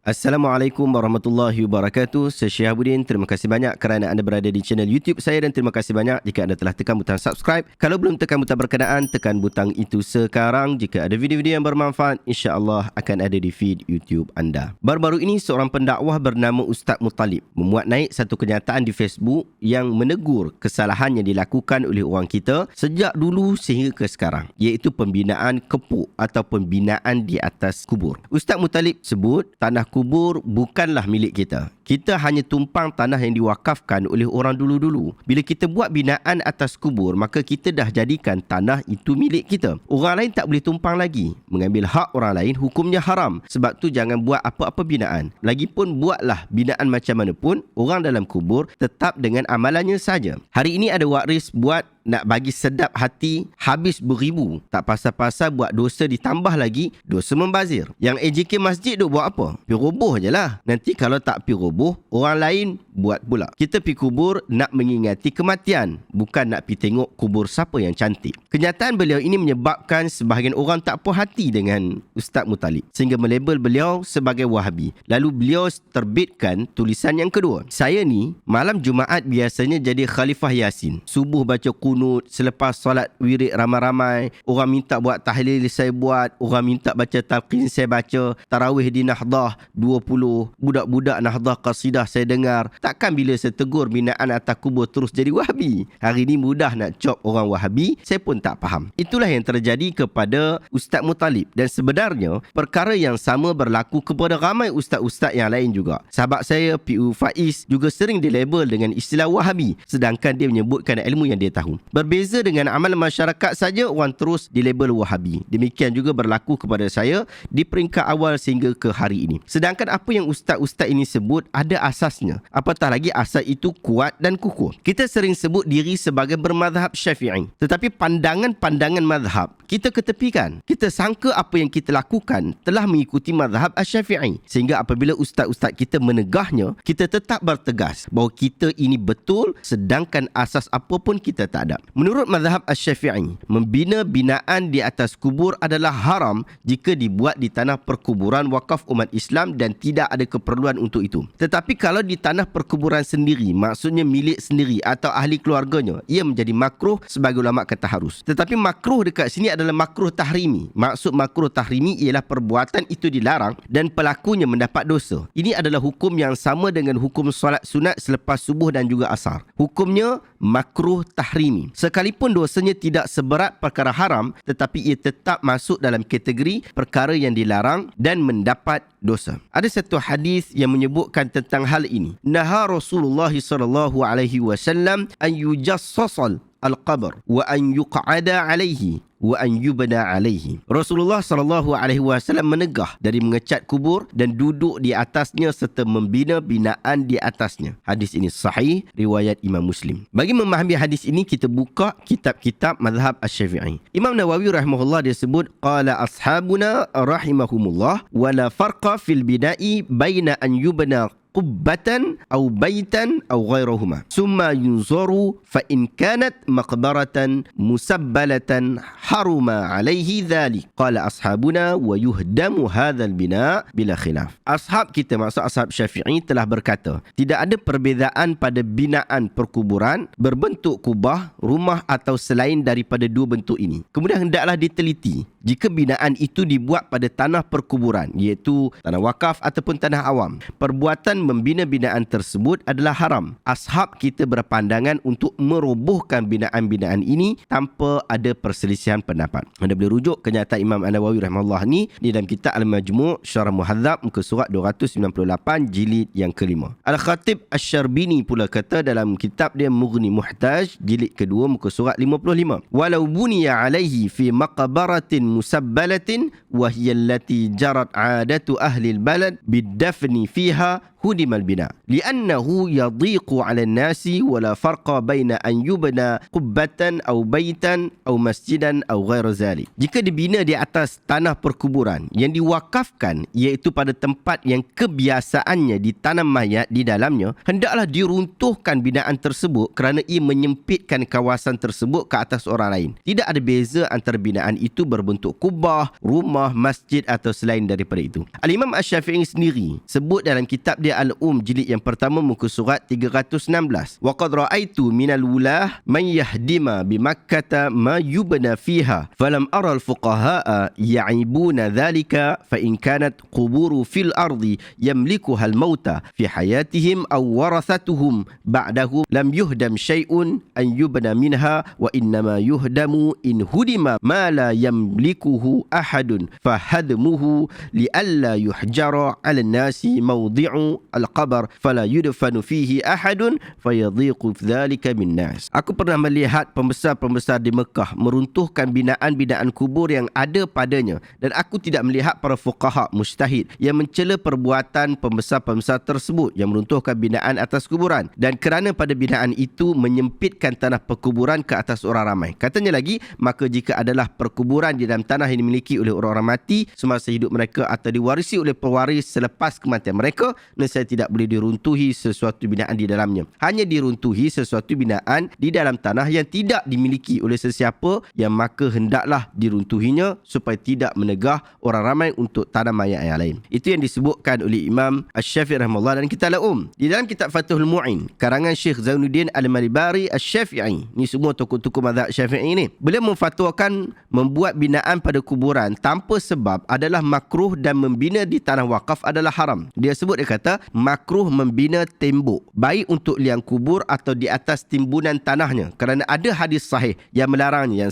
Assalamualaikum warahmatullahi wabarakatuh. Saya Syihabuddin. Terima kasih banyak kerana anda berada di channel YouTube saya dan terima kasih banyak jika anda telah tekan butang subscribe. Kalau belum tekan butang berkenaan, tekan butang itu sekarang. Jika ada video-video yang bermanfaat, insya-Allah akan ada di feed YouTube anda. Baru-baru ini seorang pendakwah bernama Ustaz Muttalib memuat naik satu kenyataan di Facebook yang menegur kesalahan yang dilakukan oleh orang kita sejak dulu sehingga ke sekarang, iaitu pembinaan kepuk atau pembinaan di atas kubur. Ustaz Muttalib sebut tanah kubur bukanlah milik kita. Kita hanya tumpang tanah yang diwakafkan oleh orang dulu-dulu. Bila kita buat binaan atas kubur, maka kita dah jadikan tanah itu milik kita. Orang lain tak boleh tumpang lagi. Mengambil hak orang lain hukumnya haram. Sebab tu jangan buat apa-apa binaan. Lagipun buatlah binaan macam mana pun, orang dalam kubur tetap dengan amalannya saja. Hari ini ada waris buat nak bagi sedap hati, habis beribu. Tak pasal-pasal buat dosa ditambah lagi, dosa membazir. Yang AJK masjid duk buat apa? Pi roboh je lah. Nanti kalau tak pi roboh, orang lain buat pula. Kita pi kubur nak mengingati kematian, bukan nak pi tengok kubur siapa yang cantik. Kenyataan beliau ini menyebabkan sebahagian orang tak puas hati dengan Ustaz Muttalib, sehingga melabel beliau sebagai Wahabi. Lalu beliau terbitkan tulisan yang kedua. Saya ni, malam Jumaat biasanya jadi Khalifah Yasin. Subuh baca kunut, selepas solat wirid ramai-ramai, orang minta buat tahlil saya buat, orang minta baca talqin saya baca, tarawih di Nahdah 20, budak-budak Nahdah qasidah saya dengar. Takkan bila saya tegur binaan atas kubur terus jadi Wahabi? Hari ni mudah nak cop orang Wahabi, saya pun tak faham. Itulah yang terjadi kepada Ustaz Muttalib dan sebenarnya perkara yang sama berlaku kepada ramai ustaz-ustaz yang lain juga. Sahabat saya PU Faiz juga sering dilabel dengan istilah Wahabi sedangkan dia menyebutkan ilmu yang dia tahu. Berbeza dengan amal masyarakat saja, orang terus dilabel Wahabi. Demikian juga berlaku kepada saya di peringkat awal sehingga ke hari ini. Sedangkan apa yang ustaz-ustaz ini sebut ada asasnya. Apatah lagi asas itu kuat dan kukuh. Kita sering sebut diri sebagai bermazhab Syafi'i. Tetapi pandangan-pandangan mazhab kita ketepikan. Kita sangka apa yang kita lakukan telah mengikuti mazhab Asy-Syafi'i. Sehingga apabila ustaz-ustaz kita menegahnya, kita tetap bertegas bahawa kita ini betul sedangkan asas apa pun kita tak ada. Menurut mazhab Asy-Syafi'i, membina binaan di atas kubur adalah haram jika dibuat di tanah perkuburan wakaf umat Islam dan tidak ada keperluan untuk itu. Tetapi kalau di tanah perkuburan sendiri, maksudnya milik sendiri atau ahli keluarganya, ia menjadi makruh sebagai ulama kata harus. Tetapi makruh dekat sini adalah makruh tahrimi. Maksud makruh tahrimi ialah perbuatan itu dilarang dan pelakunya mendapat dosa. Ini adalah hukum yang sama dengan hukum solat sunat selepas subuh dan juga asar. Hukumnya makruh tahrimi. Sekalipun dosanya tidak seberat perkara haram, tetapi ia tetap masuk dalam kategori perkara yang dilarang dan mendapat dosa. Ada satu hadis yang menyebutkan tentang hal ini. Naha Rasulullah sallallahu alaihi wasallam an yujassasal al-qabr wa an yuq'ada alaihi wa an yubna alaihi. Rasulullah sallallahu alaihi wasallam menegah dari mengecat kubur dan duduk di atasnya serta membina binaan di atasnya. Hadis ini sahih riwayat Imam Muslim. Bagi memahami hadis ini, kita buka kitab-kitab mazhab Asy-Syafi'i. Imam Nawawi rahimahullah dia sebut qala ashabuna rahimahumullah wa la farqa fil bina'i baina an yubna qubbatan aw baitan aw ghairahuma summa yunzaru fa in kanat maqbaratan musabbalatan haruma alaihi dhalik qala ashabuna wa yuhdamu hadzal bina bila khilaf. Ashab kita, maksud ashab Syafi'i, telah berkata tidak ada perbezaan pada binaan perkuburan berbentuk kubah, rumah atau selain daripada dua bentuk ini. Kemudian hendaklah diteliti jika binaan itu dibuat pada tanah perkuburan, iaitu tanah wakaf ataupun tanah awam. Perbuatan membina binaan tersebut adalah haram. Ashab kita berpandangan untuk merobohkan binaan-binaan ini tanpa ada perselisihan pendapat. Anda boleh rujuk kenyataan Imam An-Nawawi rahimahullah ni di dalam kitab Al-Majmu' Syarah Muhadzab muka surat 298 jilid yang kelima. Al-Khatib Asy-Syarbini pula kata dalam kitab dia Mughni Muhtaj jilid kedua muka surat 55. Walau buniya alaihi fi maqbaratin musabbalatin wa hiya allati jarat 'adatu ahli al-balad bid-dafni fiha hudimal bina li'annahu yadhiqu 'ala an-nasi wa la farqa baina an yubna qubbatan aw baitan aw masjidan aw ghaira zalik. Jika dibina di atas tanah perkuburan yang diwakafkan, iaitu pada tempat yang kebiasaannya ditanam mayat di dalamnya, hendaklah diruntuhkan binaan tersebut kerana ia menyempitkan kawasan tersebut ke atas orang lain. Tidak ada beza antara binaan itu berbentuk kubah, rumah, masjid atau selain daripada itu. Al-Imam Asy-Syafi'i sendiri sebut dalam kitab dia Al-Jilid yang pertama muka surat 316, wa qad ra'aitu minal wulah man yahdima bi Makkah ma yubna fiha falam ara al-fuqaha'a ya'ibuna dhalika fa in kanat quburu fil ardi yamlikuha al-mauta fi hayatihim aw warathatuhum ba'dahu lam yuhdam syai'un an yubna minha wa innama yuhdamu in hudima ma la yamlikuhu ahadun fahadmuhu li'alla yuhjara 'ala an-nasi mawdi'u al-qabr fala yudfanu fihi ahadun fayadhiqu dhalika bin nas. Aku pernah melihat pembesar-pembesar di Mekah meruntuhkan binaan-binaan kubur yang ada padanya, dan aku tidak melihat para fuqaha mujtahid yang mencela perbuatan pembesar-pembesar tersebut yang meruntuhkan binaan atas kuburan, dan kerana pada binaan itu menyempitkan tanah perkuburan ke atas orang ramai. Katanya lagi, maka jika adalah perkuburan di dalam tanah yang dimiliki oleh orang-orang mati semasa hidup mereka atau diwarisi oleh pewaris selepas kematian mereka, nescaya tidak boleh diruntuhi sesuatu binaan di dalamnya. Hanya diruntuhi sesuatu binaan di dalam tanah yang tidak dimiliki oleh sesiapa, yang maka hendaklah diruntuhinya supaya tidak menegah orang ramai untuk tanam mayat yang lain. Itu yang disebutkan oleh Imam Asy-Syafi'i rahimahullah dalam kitab Al-Um. Di dalam kitab Fathul Mu'in karangan Syekh Zainuddin Al-Malibari Asy-Syafi'i, ni semua tokoh-tokoh mazhab Syafi'i ni, beliau memfatwakan membuat binaan pada kuburan tanpa sebab adalah makruh dan membina di tanah wakaf adalah haram. Dia sebut, dia kata makruh membina tembok baik untuk liang kubur atau di atas timbunan tanahnya, kerana ada hadis sahih yang melarangnya,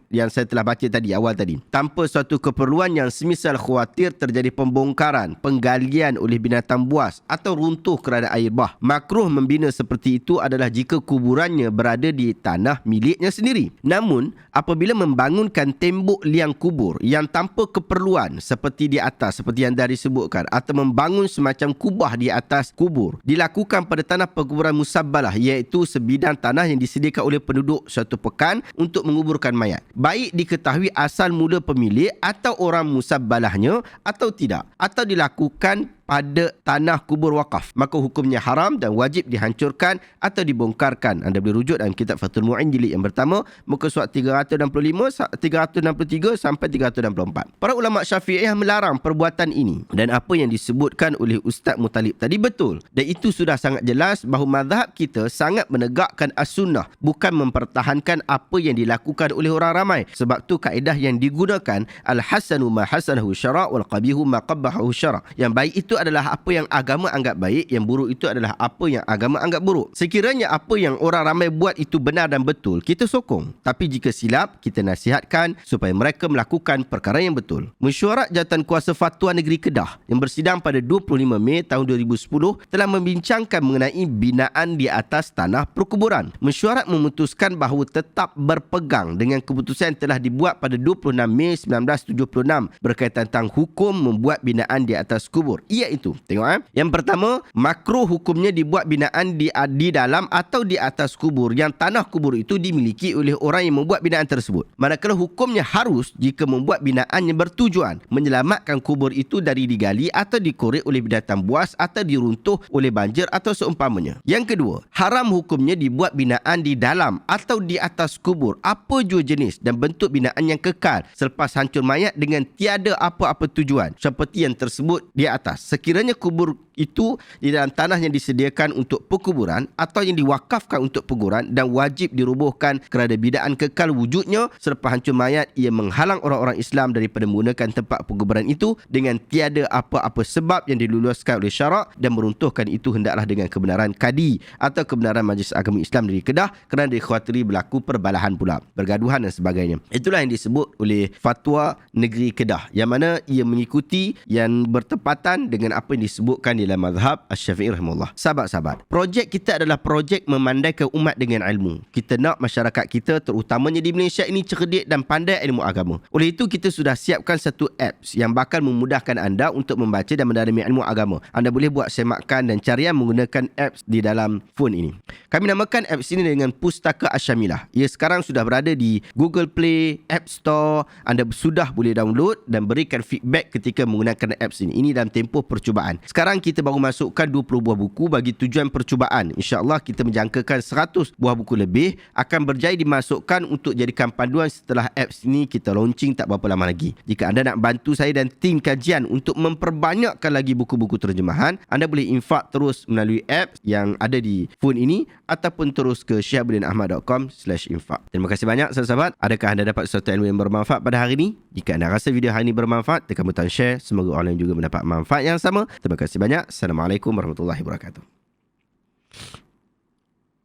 yang saya telah baca tadi awal tadi, tanpa suatu keperluan yang semisal khawatir terjadi pembongkaran, penggalian oleh binatang buas atau runtuh kerana air bah. Makruh membina seperti itu adalah jika kuburannya berada di tanah miliknya sendiri. Namun apabila membangunkan tembok liang kubur yang tanpa keperluan seperti di atas, seperti yang dah disebutkan, atau membangun semacam kubah di atas kubur, dilakukan pada tanah perkuburan musabbalah, iaitu sebidang tanah yang disediakan oleh penduduk suatu pekan untuk menguburkan mayat, baik diketahui asal mula pemilik atau orang musabbalahnya atau tidak, atau dilakukan pada tanah kubur wakaf, maka hukumnya haram dan wajib dihancurkan atau dibongkarkan. Anda boleh rujuk dalam kitab Fathul Mu'in jilid yang pertama muka surat 365, 363 sampai 364. Para ulama Syafi'iyah melarang perbuatan ini, dan apa yang disebutkan oleh Ustaz Mutalib tadi betul, dan itu sudah sangat jelas bahawa mazhab kita sangat menegakkan as-sunnah, bukan mempertahankan apa yang dilakukan oleh orang ramai. Sebab tu kaedah yang digunakan al-hasanu ma hasanahu syara' wal qabihu ma qabbahahu syara'. Yang baik itu adalah apa yang agama anggap baik, yang buruk itu adalah apa yang agama anggap buruk. Sekiranya apa yang orang ramai buat itu benar dan betul, kita sokong. Tapi jika silap, kita nasihatkan supaya mereka melakukan perkara yang betul. Mesyuarat Jawatankuasa Fatwa Negeri Kedah yang bersidang pada 25 Mei tahun 2010 telah membincangkan mengenai binaan di atas tanah perkuburan. Mesyuarat memutuskan bahawa tetap berpegang dengan keputusan yang telah dibuat pada 26 Mei 1976 berkaitan tentang hukum membuat binaan di atas kubur. Iaitu, tengok yang pertama, makruh hukumnya dibuat binaan di dalam atau di atas kubur yang tanah kubur itu dimiliki oleh orang yang membuat binaan tersebut. Manakala hukumnya harus jika membuat binaan yang bertujuan menyelamatkan kubur itu dari digali atau dikorek oleh binatang buas atau diruntuh oleh banjir atau seumpamanya. Yang kedua, haram hukumnya dibuat binaan di dalam atau di atas kubur apa jua jenis dan bentuk binaan yang kekal selepas hancur mayat dengan tiada apa-apa tujuan seperti yang tersebut di atas. Sekiranya kubur itu di dalam tanah yang disediakan untuk perkuburan atau yang diwakafkan untuk perkuburan dan wajib dirobohkan kerana bidaan kekal wujudnya selepas hancur mayat, ia menghalang orang-orang Islam daripada menggunakan tempat perkuburan itu dengan tiada apa-apa sebab yang diluluskan oleh syarak, dan meruntuhkan itu hendaklah dengan kebenaran kadi atau kebenaran Majlis Agama Islam dari Kedah kerana dikhawatiri berlaku perbalahan pula, bergaduhan dan sebagainya. Itulah yang disebut oleh Fatwa Negeri Kedah, yang mana ia mengikuti yang bertepatan dengan apa yang disebutkan di inilah mazhab Asy-Syafi'i rahimahullah. Sahabat-sahabat, projek kita adalah projek memandaikan umat dengan ilmu. Kita nak masyarakat kita terutamanya di Malaysia ini cerdik dan pandai ilmu agama. Oleh itu kita sudah siapkan satu apps yang bakal memudahkan anda untuk membaca dan mendalami ilmu agama. Anda boleh buat semakan dan carian menggunakan apps di dalam phone ini. Kami namakan apps ini dengan Pustaka Asyamilah. Ia sekarang sudah berada di Google Play, App Store. Anda sudah boleh download dan berikan feedback ketika menggunakan apps ini. Ini dalam tempoh percubaan. Sekarang kita baru masukkan 20 buah buku bagi tujuan percubaan. InsyaAllah kita menjangkakan 100 buah buku lebih akan berjaya dimasukkan untuk jadikan panduan setelah apps ini kita launching tak berapa lama lagi. Jika anda nak bantu saya dan tim kajian untuk memperbanyakkan lagi buku-buku terjemahan, anda boleh infak terus melalui apps yang ada di phone ini ataupun terus ke syihabudinahmad.com/infak. Terima kasih banyak sahabat-sahabat. Adakah anda dapat sesuatu ilmu yang bermanfaat pada hari ini? Jika anda rasa video hari ini bermanfaat, tekan butang share. Semoga orang lain juga mendapat manfaat yang sama. Terima kasih banyak. Assalamualaikum warahmatullahi wabarakatuh.